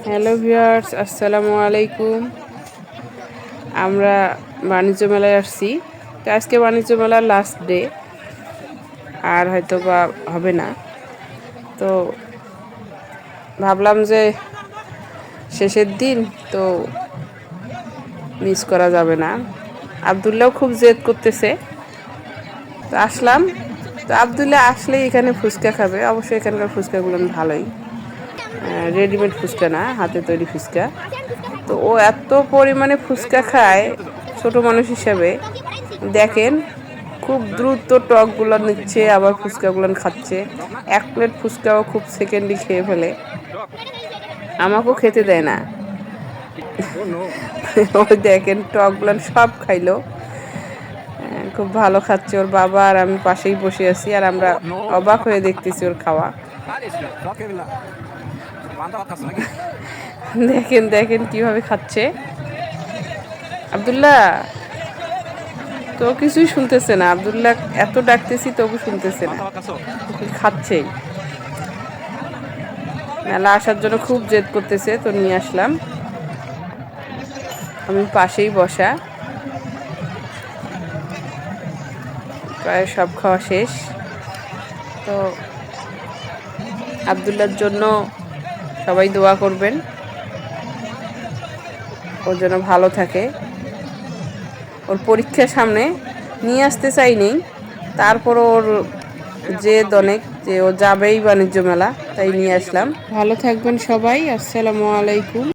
Hello viewers, আসসালামু আলাইকুম। আমরা বাণিজ্য মেলায় আসছি। তো আজকে বাণিজ্য মেলার লাস্ট ডে, আর হয়তো বা হবে না। তো ভাবলাম যে শেষের দিন তো মিস করা যাবে না। আবদুল্লাও খুব জেদ করতেছে, তো আসলাম। তো আবদুল্লাহ আসলে এখানে ফুচকা খাবে। অবশ্যই এখানকার ফুচকাগুলো ভালোই, রেডিমেড ফুচকা না, হাতে তৈরি ফুচকা। তো ও এত পরিমাণে ফুচকা খায় ছোট মানুষ হিসাবে। দেখেন, খুব দ্রুত টকগুলো নিচ্ছে, আবার ফুচকাগুলো খাচ্ছে। এক প্লেট ফুচকাও খুব সেকেন্ডই খেয়ে ফেলে, আমাকেও খেতে দেয় না। ওই দেখেন, টকগুলো সব খাইলো। খুব ভালো খাচ্ছে। ওর বাবা আর আমি পাশেই বসে আছি, আর আমরা অবাক হয়ে দেখতেছি ওর খাওয়া। দেখেন দেখেন কিভাবে খাচ্ছে। আব্দুল্লাহ তো কিছুই শুনতেছে না। আব্দুল্লাহ এত ডাকতেছি তবু শুনতেছে না, খাচ্ছেই। মেলা আসার জন্য খুব জেদ করতেছে, তো নিয়ে আসলাম। আমি পাশেই বসা। প্রায় সব খাওয়া শেষ। তো আব্দুল্লাহর জন্য সবাই দোয়া করবেন, ওর জন্য ভালো থাকে। ওর পরীক্ষার সামনে নিয়ে আসতে চাইনি, তারপর ওর জেদ অনেক যে ও যাবেই বাণিজ্য মেলা, তাই নিয়ে আসলাম। ভালো থাকবেন সবাই। আসসালামু আলাইকুম।